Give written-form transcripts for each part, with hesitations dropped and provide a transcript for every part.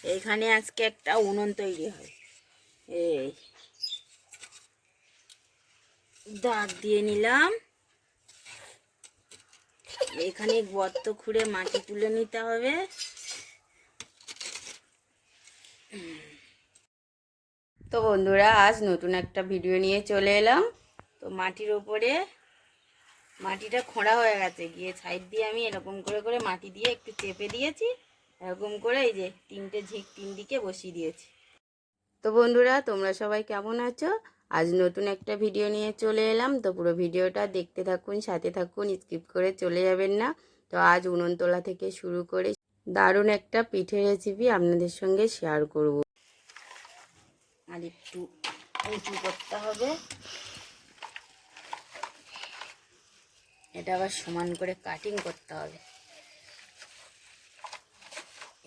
এইখানে আজকে একটা উনুন তৈরি হয়। এই দাগ দিয়ে নিলাম। এখানে গর্ত খুঁড়ে মাটি তুলে নিতে হবে। তো বন্ধুরা, আজ নতুন একটা ভিডিও নিয়ে চলে এলাম। তো মাটির ওপরে মাটিটা খোঁড়া হয়ে গেছে, গিয়ে সাইড দিয়ে আমি এরকম করে করে মাটি দিয়ে একটু চেপে দিয়েছি। এরকম করে এই যে 3টে ঝিক 3 দিকে বসিয়ে দিয়েছি। তো বন্ধুরা, তোমরা সবাই কেমন আছো? আজ নতুন একটা ভিডিও নিয়ে চলে এলাম। তো পুরো ভিডিওটা দেখতে থাকুন, সাথে থাকুন, স্কিপ করে চলে যাবেন না। তো আজ উনুন তোলা থেকে শুরু করে দারুণ একটা পিঠের রেসিপি আপনাদের সঙ্গে শেয়ার করব। আর একটু উঁচু করতে হবে, এটা আবার সমান করে কাটিং করতে হবে।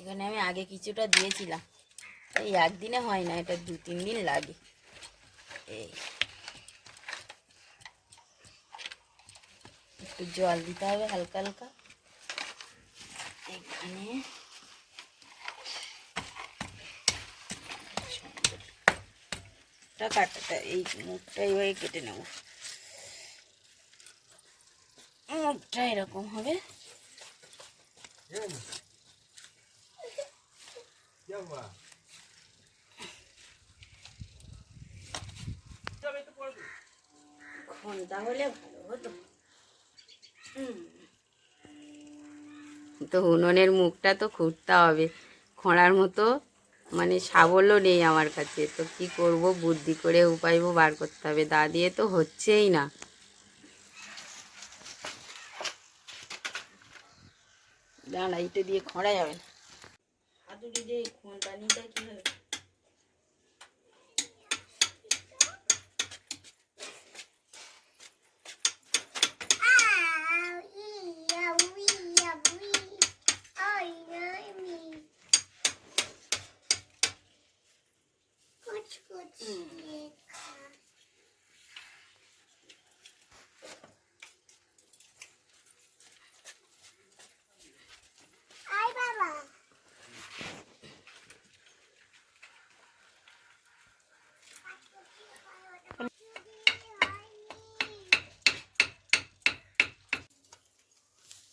এখানে আমি আগে কিছুটা দিয়েছিলাম, এই একদিনে হয় না, এটা 2-3 দিন লাগে। এই একটু জল দিতে হবে হালকা হালকা। এখানে কাটাটা এই মুখটা এইভাবে কেটে নেব। মুখটা এরকম হবে। ঘন্টা হলে ভালো হতো। তো উনুনের মুখটা তো খুঁড়তে হবে, খোঁড়ার মতো মানে শাবলও নেই আমার কাছে। তো কি করব, বুদ্ধি করে উপায় বার করতে হবে, দা দিয়ে তো হচ্ছেই না। দাঁড়া, এটা দিয়ে খোঁড়া যাবে না। হাতুড়ি দিয়ে খোঁড়ানিটা কি হবে?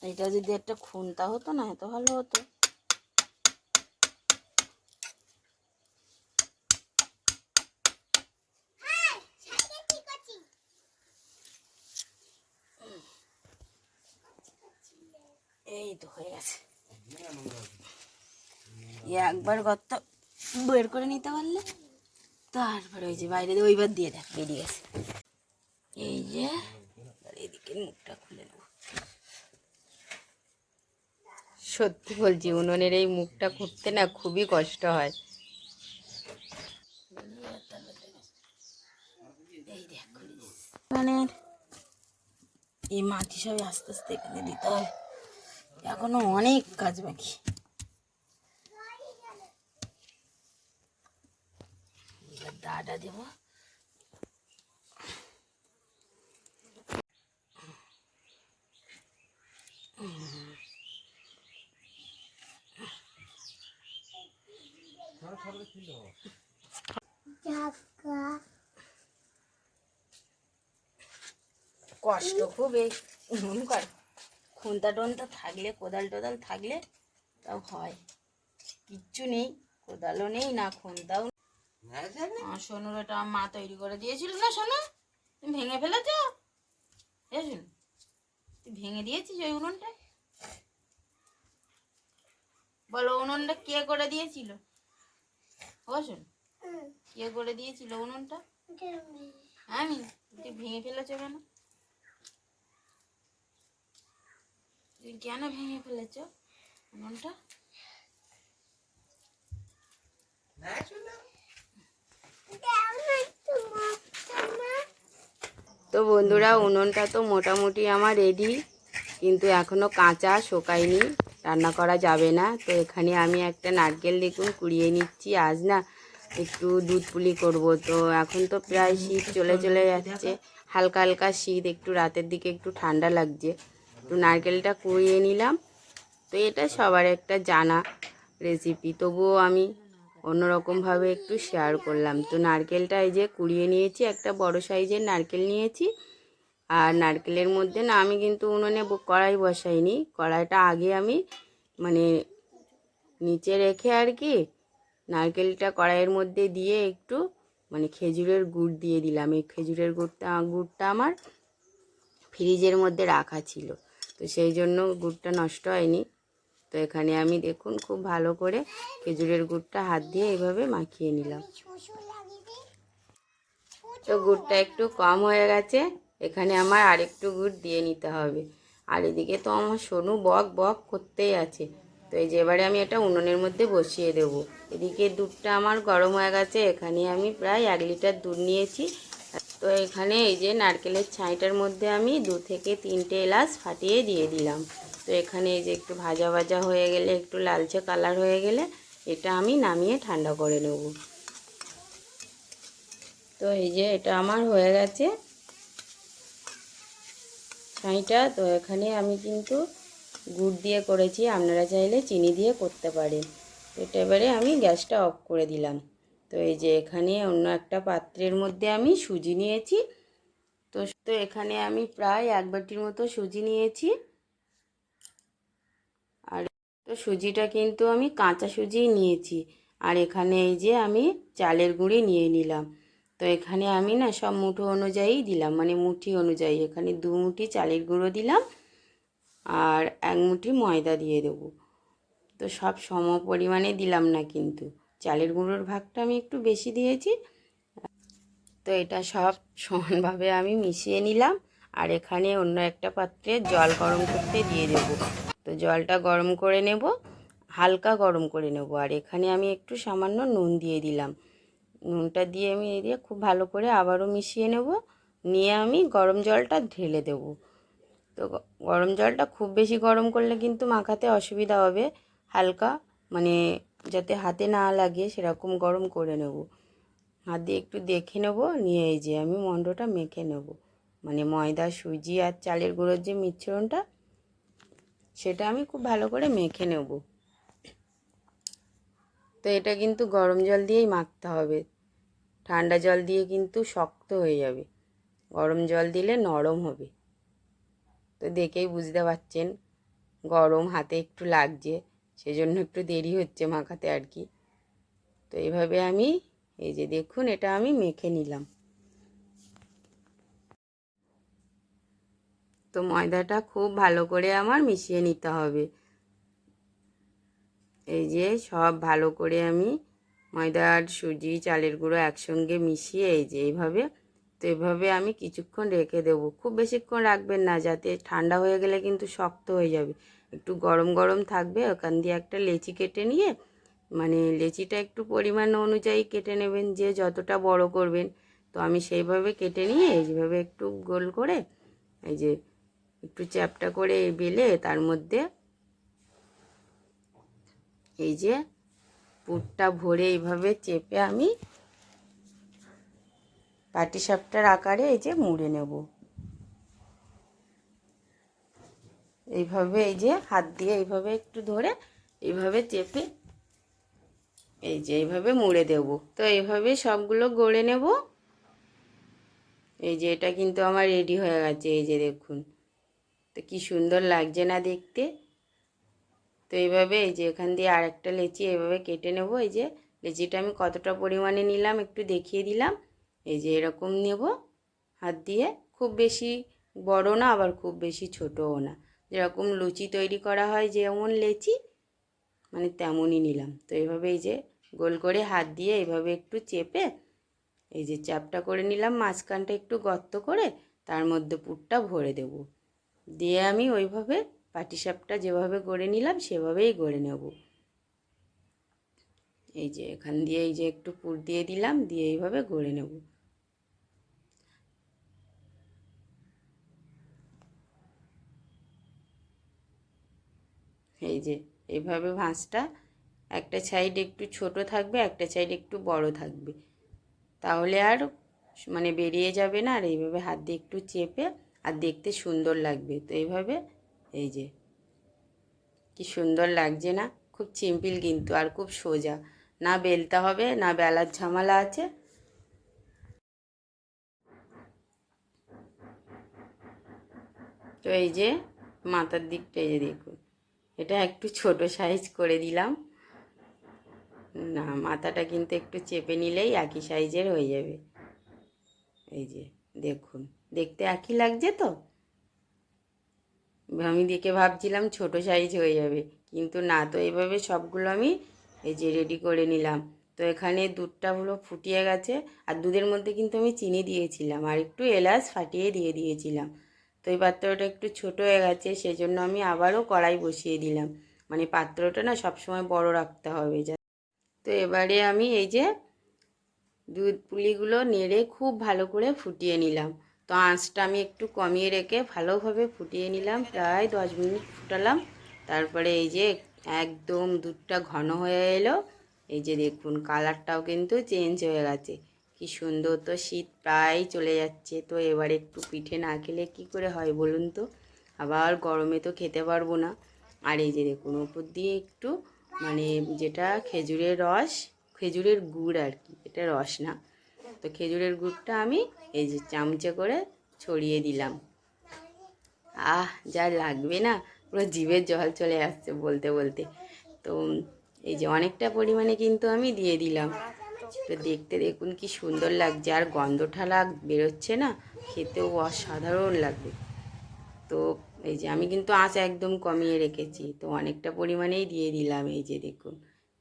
এটা যদি একটা খুন্তা হতো না, এত ভালো হতো। এই তো হয়ে গেছে। একবার গর্ত বের করে নিতে পারলে তারপরে ওই যে বাইরে দিয়ে ওইবার দিয়ে দেখ বেরিয়ে গেছে। এই যে এদিকে মুখটা খুলে নেব। সত্যি বলছি, উনুনের এই মুখটা খুঁড়তে না খুবই কষ্ট হয়। এই দেখ, মানে এই মাটি সব আস্তে আস্তে এখানে দিতে হবে, এখনো অনেক কাজ বাকি। দাটা দেব। কষ্ট খুব এই উনুন কর। খুন্তা টন্তা থাকলে, কোদাল টোদাল থাকলে তাও হয়। কিচ্ছু নেই, কোদালও নেই না খুন্তাও। সোনুর এটা মা তৈরি করে দিয়েছিল না সোনু, তুমি ভেঙে ফেলেছ? তুই ভেঙে দিয়েছিস ওই উনুনটা? বলো, উনুনটা কে করে দিয়েছিল? ও শোন, কে করে দিয়েছিল উনুনটা? আমি। তুই ভেঙে ফেলেছ কেন? তুই কেন ভেঙে ফেলেছ উনুনটা? তো বন্ধুরা, উনুনটা তো মোটামুটি আমার রেডি, কিন্তু এখনও কাঁচা, শোকায়নি, রান্না করা যাবে না। তো এখানে আমি একটা নারকেল দেখুন কুড়িয়ে নিচ্ছি। আজ না একটু দুধ পুলি করব। তো এখন তো প্রায় শীত চলে চলে যাচ্ছে, হালকা হালকা শীত, একটু রাতের দিকে একটু ঠান্ডা লাগছে। তো নারকেলটা কুড়িয়ে নিলাম। তো এটা সবার একটা জানা, রেসিপি, তবুও আমি অন্যরকমভাবে একটু শেয়ার করলাম। তো নারকেলটা এই যে কুড়িয়ে নিয়েছি, একটা বড় সাইজের নারকেল নিয়েছি। আর নারকেলের মধ্যে না আমি কিন্তু উনুনে কড়াই বসাইনি, কড়াইটা আগে আমি মানে নিচে রেখে আর কি নারকেলটা কড়াইয়ের মধ্যে দিয়ে একটু মানে খেজুরের গুড় দিয়ে দিলাম। এই খেজুরের গুড়টা আমার ফ্রিজের মধ্যে রাখা ছিল, তো সেই জন্য গুড়টা নষ্ট হয়নি। তো এখানে আমি দেখুন খুব ভালো করে খেজুরের গুড়টা হাত দিয়ে এইভাবে মাখিয়ে নিলাম। তো গুড়টা একটু কম হয়ে গেছে, এখানে আমার আরেকটু গুড় দিয়ে নিতে হবে। আর এদিকে তো আমার সোনু বক বক করতেই আছে। তো এই যে এবারে আমি এটা উনুনের মধ্যে বসিয়ে দেব। এদিকে দুধটা আমার গরম হয়ে গেছে, এখানে আমি প্রায় 1 লিটার দুধ নিয়েছি। তো এখানে এই যে নারকেলের ছাইটার মধ্যে আমি 2 থেকে 3টে এলাচ ফাটিয়ে দিয়ে দিলাম। তো এখানে এই যে একটু ভাজা ভাজা হয়ে গেলে, একটু লালচে কালার হয়ে গেলে এটা আমি নামিয়ে ঠান্ডা করে নেব। তো এই যে এটা আমার হয়ে গেছে ছাইটা। তো এখানে আমি কিন্তু গুড় দিয়ে করেছি, আপনারা চাইলে চিনি দিয়ে করতে পারেন। তো এটা এবারে আমি গ্যাসটা অফ করে দিলাম। তো এই যে এখানে অন্য একটা পাত্রের মধ্যে আমি সুজি নিয়েছি। তো এখানে আমি প্রায় 1 বাটির মতো সুজি নিয়েছি। আর তো সুজিটা কিন্তু আমি কাঁচা সুজিই নিয়েছি। আর এখানে এই যে আমি চালের গুঁড়ি নিয়ে নিলাম। তো এখানে আমি না সব মুঠো অনুযায়ী দিলাম, মানে মুঠি অনুযায়ী। এখানে 2 মুঠি চালের গুঁড়ো দিলাম আর 1 মুঠি ময়দা দিয়ে দেবো। তো সব সম পরিমাণে দিলাম না, কিন্তু চালের গুঁড়োর ভাগটা আমি একটু বেশি দিয়েছি। তো এটা সব সমানভাবে আমি মিশিয়ে নিলাম। আর এখানে অন্য একটা পাত্রে জল গরম করতে দিয়ে দেব। তো জলটা গরম করে নেব, হালকা গরম করে নেব। আর এখানে আমি একটু সামান্য নুন দিয়ে দিলাম। নুনটা দিয়ে আমি দিয়ে খুব ভালো করে আবারও মিশিয়ে নেব, নিয়ে আমি গরম জলটা ঢেলে দেব। তো গরম জলটা খুব বেশি গরম করলে কিন্তু মাখাতে অসুবিধা হবে, হালকা মানে যাতে হাতে না লাগে সেরকম গরম করে নেব। হাত দিয়ে একটু দেখে নেব, নিয়ে এই যে আমি মণ্ডটা মেখে নেব। মানে ময়দা, সুজি আর চালের গুঁড়োর যে মিশ্রণটা, সেটা আমি খুব ভালো করে মেখে নেব। তো এটা কিন্তু গরম জল দিয়েই মাখতে হবে, ঠান্ডা জল দিয়ে কিন্তু শক্ত হয়ে যাবে, গরম জল দিলে নরম হবে। তো দেখেই বুঝতে পারছেন গরম, হাতে একটু লাগছে, সেজন্য একটু দেরি হচ্ছে মাখাতে আর কি। তো এইভাবে আমি এই যে দেখুন এটা আমি মেখে নিলাম। তো ময়দাটা খুব ভালো করে আমার মিশিয়ে নিতে হবে। এই যে সব ভালো করে আমি ময়দা আর সুজি চালের গুঁড়ো একসঙ্গে মিশিয়ে এই যে এইভাবে, তো এভাবে আমি কিছুক্ষণ রেখে দেবো। খুব বেশিক্ষণ রাখবেন না, যাতে ঠান্ডা হয়ে গেলে কিন্তু শক্ত হয়ে যাবে। একটু গরম গরম থাকবে, ওখান দিয়ে একটা লেচি কেটে নিয়ে, মানে লেচিটা একটু পরিমাণ অনুযায়ী কেটে নেবেন, যে যতটা বড় করবেন। তো আমি সেইভাবে কেটে নিয়ে এইভাবে একটু গোল করে এই যে একটু চ্যাপটা করে বেলে তার মধ্যে এই যে পুরটা ভরে এইভাবে চেপে আমি পাটিসাপটার আকারে এই যে মুড়ে নেব। এইভাবে এই যে হাত দিয়ে এইভাবে একটু ধরে এইভাবে চেপে এই যে এইভাবে মুড়ে দেব। তো এইভাবে সবগুলো গড়ে নেব। এই যে এটা কিন্তু আমার রেডি হয়ে গেছে, এই যে দেখুন তো কি সুন্দর লাগছে না দেখতে। তো এইভাবে এই যে এখান দিয়ে আর একটা লেচি এইভাবে কেটে নেব। এই যে লেচিটা আমি কতটা পরিমাণে নিলাম একটু দেখিয়ে দিলাম। এই যে এরকম নেব হাত দিয়ে, খুব বেশি বড় না আবার খুব বেশি ছোটও না, যেরকম লুচি তৈরি করা হয় যেমন লেচি, মানে তেমনই নিলাম। তো এইভাবে এই যে গোল করে হাত দিয়ে এইভাবে একটু চেপে এই যে চ্যাপটা করে নিলাম, মাঝখানটা একটু গর্ত করে তার মধ্যে পুরটা ভরে দেব। দিয়ে আমি ওইভাবে পাটিসাপটা যেভাবে গড়ে নিলাম সেভাবেই গড়ে নেব। এই যে এখান দিয়ে এই যে একটু পুর দিয়ে দিলাম, দিয়ে এইভাবে গড়ে নেব। এই যে এইভাবে ভাঁজটা একটা সাইড একটু ছোট থাকবে, একটা সাইড একটু বড় থাকবে, তাহলে আর মানে বেরিয়ে যাবে না। আর এইভাবে হাত দিয়ে একটু চেপে আর দেখতে সুন্দর লাগবে। তো এইভাবে এই যে কি সুন্দর লাগছে না, খুব খুব সিম্পল কিন্তু, আর খুব সোজা, না বেলতে হবে না বেলার ঝামেলা আছে। তো এই যে মাথার দিকটা এই যে দেখুন, এটা একটু ছোট সাইজ করে দিলাম, না মাথাটা কিন্তু একটু চেপে নিলেই একই সাইজের হয়ে যাবে। এই যে দেখুন, দেখতে একই লাগছে তো। আমি দেখে ভাবছিলাম ছোট সাইজ হয়ে যাবে, কিন্তু না, তো এইভাবে সবগুলো আমি এই যে রেডি করে নিলাম। তো এখানে দুধটা হলো ফুটিয়ে গেছে, আর দুধের মধ্যে কিন্তু আমি চিনি দিয়েছিলাম আর একটু এলাচ ফাটিয়ে দিয়ে দিয়েছিলাম। তো এই পাত্রটা একটু ছোট হয়ে গেছে, সেজন্য আমি আবারও কড়াই বসিয়ে দিলাম, মানে পাত্রটা না সবসময় বড় রাখতে হবে। তো এবারে আমি এই যে দুধ পুলিগুলো নেড়ে খুব ভালো করে ফুটিয়ে নিলাম। তো আঁচটা আমি একটু কমিয়ে রেখে ভালোভাবে ফুটিয়ে নিলাম, প্রায় 10 মিনিট ফুটালাম। তারপরে এই যে একদম দুধটা ঘন হয়ে এলো, এই যে দেখুন কালারটাও কিন্তু চেঞ্জ হয়ে গেছে, কি সুন্দর। তো শীত প্রায় চলে যাচ্ছে, তো এবারে একটু পিঠে না খেলে কি করে হয় বলুন তো, আবার গরমে তো খেতে পারবো না। আর এই যে দেখুন উপর দিয়ে একটু মানে যেটা খেজুরের রস, খেজুরের গুড় আর কি, এটা রস না, তো খেজুরের গুড়টা আমি এই যে চামচে করে ছড়িয়ে দিলাম। যা লাগবে না, পুরো জিভের জল চলে আসছে বলতে বলতে। তো এই যে অনেকটা পরিমাণে কিন্তু আমি দিয়ে দিলাম। তো দেখতে দেখুন কি সুন্দর লাগছে, আর গন্ধটা বেরোচ্ছে না, খেতেও অসাধারণ লাগবে। তো এই যে আমি কিন্তু আঁচ একদম কমিয়ে রেখেছি, তো অনেকটা পরিমাণেই দিয়ে দিলাম, এই যে দেখুন।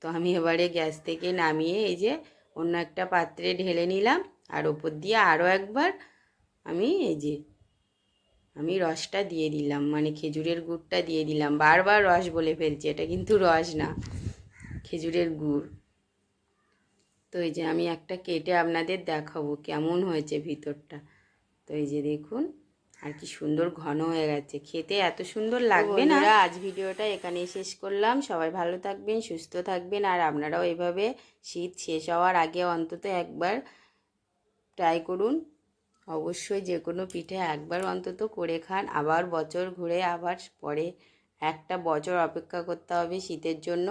তো আমি এবারে গ্যাস থেকে নামিয়ে এই যে অন্য একটা পাত্রে ঢেলে নিলাম, আর ওপর দিয়ে আরও একবার আমি এই যে আমি রসটা দিয়ে দিলাম, মানে খেজুরের গুড়টা দিয়ে দিলাম। বারবার রস বলে ফেলছি, এটা কিন্তু রস না, খেজুরের গুড়। তো এই যে আমি একটা কেটে আপনাদের দেখাবো কেমন হয়েছে ভিতরটা। তো এই যে দেখুন, আর কি সুন্দর ঘন হয়ে গেছে, খেতে এত সুন্দর লাগবে না। আজ ভিডিওটা এখানেই শেষ করলাম, সবাই ভালো থাকবেন, সুস্থ থাকবেন, আর আপনারাও এভাবে শীত শেষ হওয়ার আগে অন্তত একবার ট্রাই করুন। অবশ্যই যে কোনো পিঠে একবার অন্তত করে খান, আবার বছর ঘুরে আবার পরে একটা বছর অপেক্ষা করতে হবে শীতের জন্য।